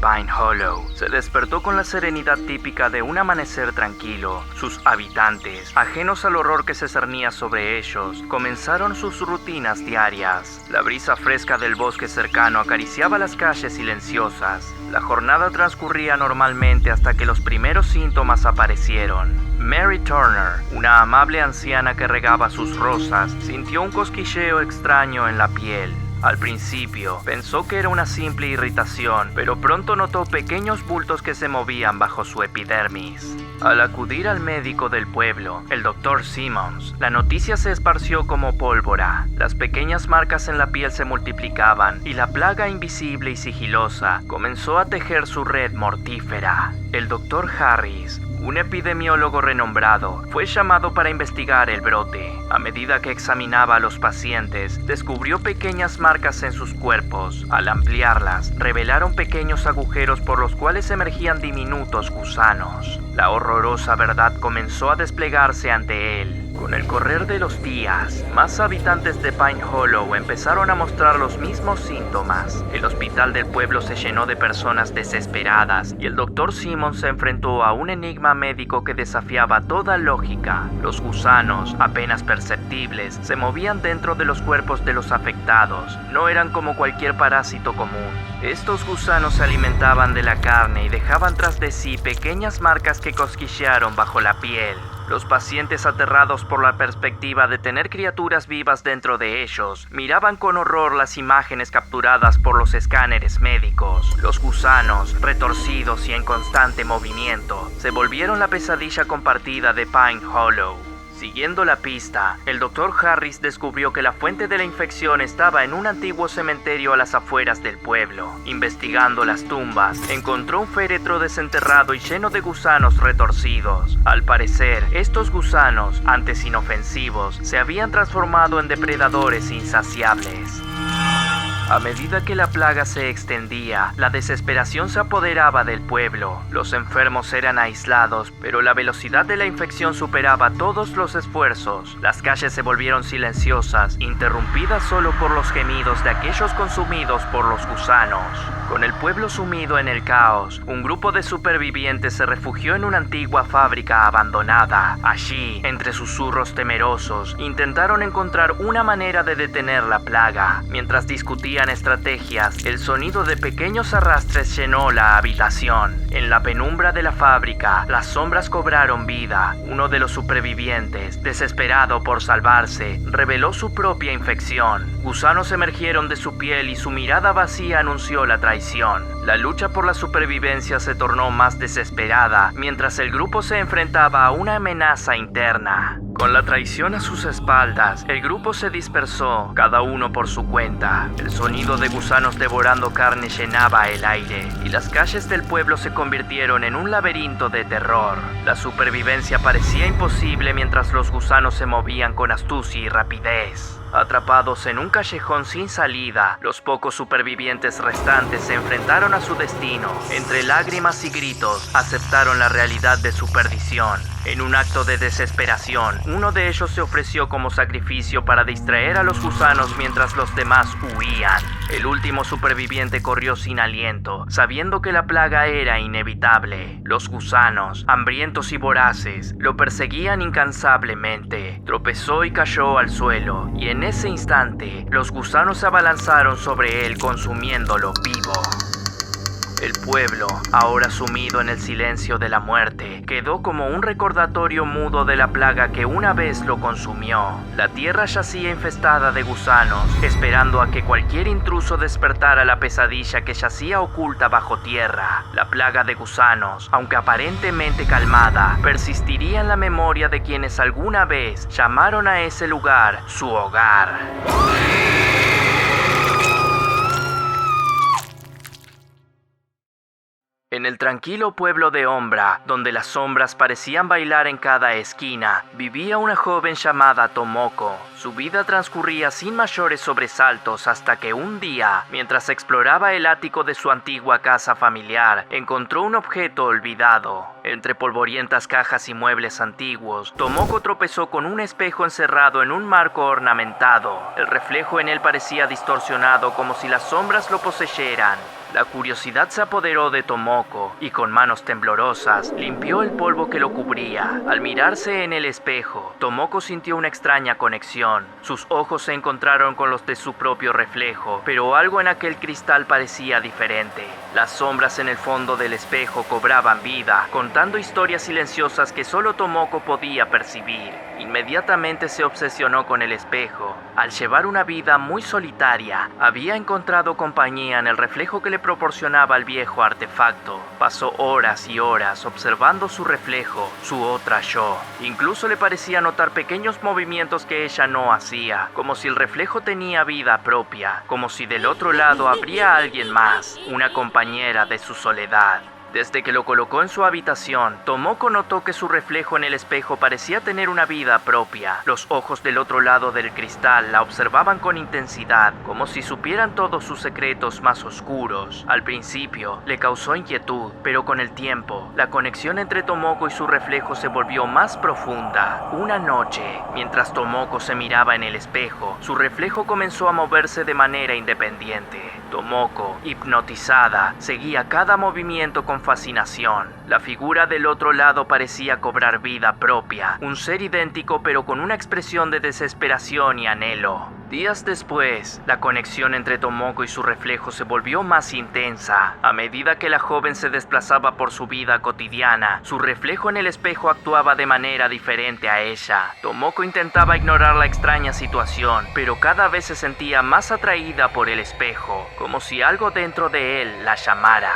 Pine Hollow se despertó con la serenidad típica de un amanecer tranquilo. Sus habitantes, ajenos al horror que se cernía sobre ellos, comenzaron sus rutinas diarias. La brisa fresca del bosque cercano acariciaba las calles silenciosas. La jornada transcurría normalmente hasta que los primeros síntomas aparecieron. Mary Turner, una amable anciana que regaba sus rosas, sintió un cosquilleo extraño en la piel. Al principio, pensó que era una simple irritación, pero pronto notó pequeños bultos que se movían bajo su epidermis. Al acudir al médico del pueblo, el Dr. Simmons, la noticia se esparció como pólvora. Las pequeñas marcas en la piel se multiplicaban y la plaga invisible y sigilosa comenzó a tejer su red mortífera. El Dr. Harris, un epidemiólogo renombrado, fue llamado para investigar el brote. A medida que examinaba a los pacientes, descubrió pequeñas marcas en sus cuerpos. Al ampliarlas, revelaron pequeños agujeros por los cuales emergían diminutos gusanos. La horrorosa verdad comenzó a desplegarse ante él. Con el correr de los días, más habitantes de Pine Hollow empezaron a mostrar los mismos síntomas. El hospital del pueblo se llenó de personas desesperadas y el Dr. Simmons se enfrentó a un enigma médico que desafiaba toda lógica. Los gusanos, apenas perceptibles, se movían dentro de los cuerpos de los afectados. No eran como cualquier parásito común. Estos gusanos se alimentaban de la carne y dejaban tras de sí pequeñas marcas que cosquillearon bajo la piel. Los pacientes, aterrados por la perspectiva de tener criaturas vivas dentro de ellos, miraban con horror las imágenes capturadas por los escáneres médicos. Los gusanos, retorcidos y en constante movimiento, se volvieron la pesadilla compartida de Pine Hollow. Siguiendo la pista, el Dr. Harris descubrió que la fuente de la infección estaba en un antiguo cementerio a las afueras del pueblo. Investigando las tumbas, encontró un féretro desenterrado y lleno de gusanos retorcidos. Al parecer, estos gusanos, antes inofensivos, se habían transformado en depredadores insaciables. A medida que la plaga se extendía, la desesperación se apoderaba del pueblo. Los enfermos eran aislados, pero la velocidad de la infección superaba todos los esfuerzos. Las calles se volvieron silenciosas, interrumpidas solo por los gemidos de aquellos consumidos por los gusanos. Con el pueblo sumido en el caos, un grupo de supervivientes se refugió en una antigua fábrica abandonada. Allí, entre susurros temerosos, intentaron encontrar una manera de detener la plaga. Mientras discutían estrategias, el sonido de pequeños arrastres llenó la habitación. En la penumbra de la fábrica, las sombras cobraron vida. Uno de los supervivientes, desesperado por salvarse, reveló su propia infección. Gusanos emergieron de su piel y su mirada vacía anunció la traición. La lucha por la supervivencia se tornó más desesperada, mientras el grupo se enfrentaba a una amenaza interna. Con la traición a sus espaldas, el grupo se dispersó, cada uno por su cuenta. El sonido de gusanos devorando carne llenaba el aire, y las calles del pueblo se convirtieron en un laberinto de terror. La supervivencia parecía imposible mientras los gusanos se movían con astucia y rapidez. Atrapados en un callejón sin salida, los pocos supervivientes restantes se enfrentaron a su destino. Entre lágrimas y gritos, aceptaron la realidad de su perdición. En un acto de desesperación, uno de ellos se ofreció como sacrificio para distraer a los gusanos mientras los demás huían. El último superviviente corrió sin aliento, sabiendo que la plaga era inevitable. Los gusanos, hambrientos y voraces, lo perseguían incansablemente. Tropezó y cayó al suelo, y en ese instante, los gusanos se abalanzaron sobre él, consumiéndolo vivo. El pueblo, ahora sumido en el silencio de la muerte, quedó como un recordatorio mudo de la plaga que una vez lo consumió. La tierra yacía infestada de gusanos, esperando a que cualquier intruso despertara la pesadilla que yacía oculta bajo tierra. La plaga de gusanos, aunque aparentemente calmada, persistiría en la memoria de quienes alguna vez llamaron a ese lugar su hogar. En el tranquilo pueblo de Ombra, donde las sombras parecían bailar en cada esquina, vivía una joven llamada Tomoko. Su vida transcurría sin mayores sobresaltos hasta que un día, mientras exploraba el ático de su antigua casa familiar, encontró un objeto olvidado. Entre polvorientas cajas y muebles antiguos, Tomoko tropezó con un espejo encerrado en un marco ornamentado. El reflejo en él parecía distorsionado, como si las sombras lo poseyeran. La curiosidad se apoderó de Tomoko y con manos temblorosas limpió el polvo que lo cubría. Al mirarse en el espejo, Tomoko sintió una extraña conexión. Sus ojos se encontraron con los de su propio reflejo, pero algo en aquel cristal parecía diferente. Las sombras en el fondo del espejo cobraban vida, contando historias silenciosas que solo Tomoko podía percibir. Inmediatamente se obsesionó con el espejo. Al llevar una vida muy solitaria, había encontrado compañía en el reflejo que le proporcionaba el viejo artefacto. Pasó horas y horas observando su reflejo, su otra yo. Incluso le parecía notar pequeños movimientos que ella no hacía, como si el reflejo tenía vida propia, como si del otro lado habría alguien más, una compañera de su soledad. Desde que lo colocó en su habitación, Tomoko notó que su reflejo en el espejo parecía tener una vida propia. Los ojos del otro lado del cristal la observaban con intensidad, como si supieran todos sus secretos más oscuros. Al principio, le causó inquietud, pero con el tiempo, la conexión entre Tomoko y su reflejo se volvió más profunda. Una noche, mientras Tomoko se miraba en el espejo, su reflejo comenzó a moverse de manera independiente. Tomoko, hipnotizada, seguía cada movimiento con fascinación. La figura del otro lado parecía cobrar vida propia, un ser idéntico pero con una expresión de desesperación y anhelo. Días después, la conexión entre Tomoko y su reflejo se volvió más intensa. A medida que la joven se desplazaba por su vida cotidiana, su reflejo en el espejo actuaba de manera diferente a ella. Tomoko intentaba ignorar la extraña situación, pero cada vez se sentía más atraída por el espejo, como si algo dentro de él la llamara.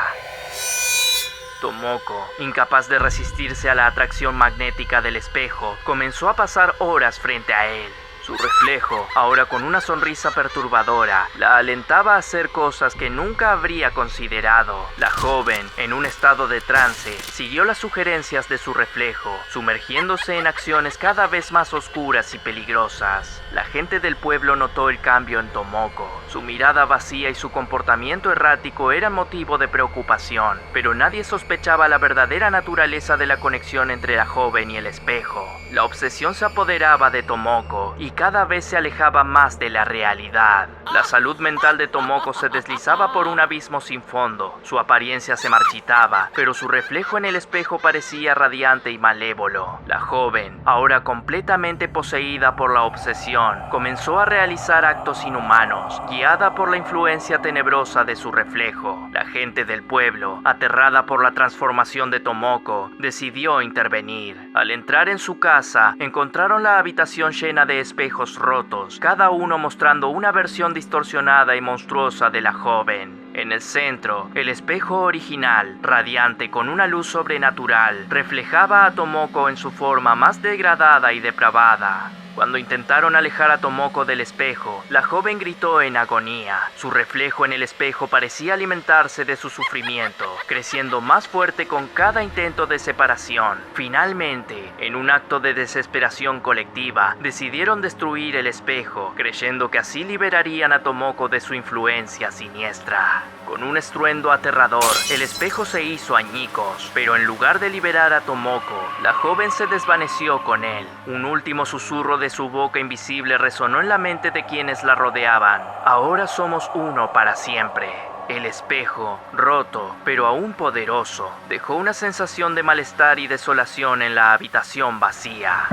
Tomoko, incapaz de resistirse a la atracción magnética del espejo, comenzó a pasar horas frente a él. Su reflejo, ahora con una sonrisa perturbadora, la alentaba a hacer cosas que nunca habría considerado. La joven, en un estado de trance, siguió las sugerencias de su reflejo, sumergiéndose en acciones cada vez más oscuras y peligrosas. La gente del pueblo notó el cambio en Tomoko. Su mirada vacía y su comportamiento errático eran motivo de preocupación, pero nadie sospechaba la verdadera naturaleza de la conexión entre la joven y el espejo. La obsesión se apoderaba de Tomoko y cada vez se alejaba más de la realidad. La salud mental de Tomoko se deslizaba por un abismo sin fondo. Su apariencia se marchitaba, pero su reflejo en el espejo parecía radiante y malévolo. La joven, ahora completamente poseída por la obsesión, comenzó a realizar actos inhumanos, guiada por la influencia tenebrosa de su reflejo. La gente del pueblo, aterrada por la transformación de Tomoko, decidió intervenir. Al entrar en su casa, encontraron la habitación llena de espejos rotos, cada uno mostrando una versión distorsionada y monstruosa de la joven. En el centro, el espejo original, radiante con una luz sobrenatural, reflejaba a Tomoko en su forma más degradada y depravada. Cuando intentaron alejar a Tomoko del espejo, la joven gritó en agonía. Su reflejo en el espejo parecía alimentarse de su sufrimiento, creciendo más fuerte con cada intento de separación. Finalmente, en un acto de desesperación colectiva, decidieron destruir el espejo, creyendo que así liberarían a Tomoko de su influencia siniestra. Con un estruendo aterrador, el espejo se hizo añicos, pero en lugar de liberar a Tomoko, la joven se desvaneció con él. Un último susurro de su boca invisible resonó en la mente de quienes la rodeaban. Ahora somos uno para siempre. El espejo, roto, pero aún poderoso, dejó una sensación de malestar y desolación en la habitación vacía.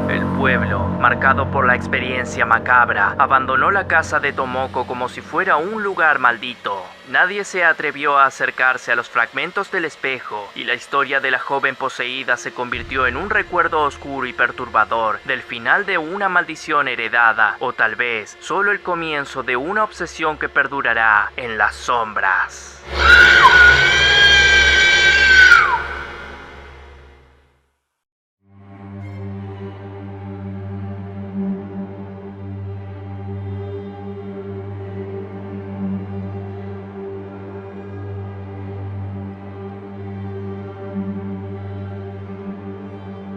El pueblo, marcado por la experiencia macabra, abandonó la casa de Tomoko como si fuera un lugar maldito. Nadie se atrevió a acercarse a los fragmentos del espejo, y la historia de la joven poseída se convirtió en un recuerdo oscuro y perturbador del final de una maldición heredada, o tal vez solo el comienzo de una obsesión que perdurará en las sombras.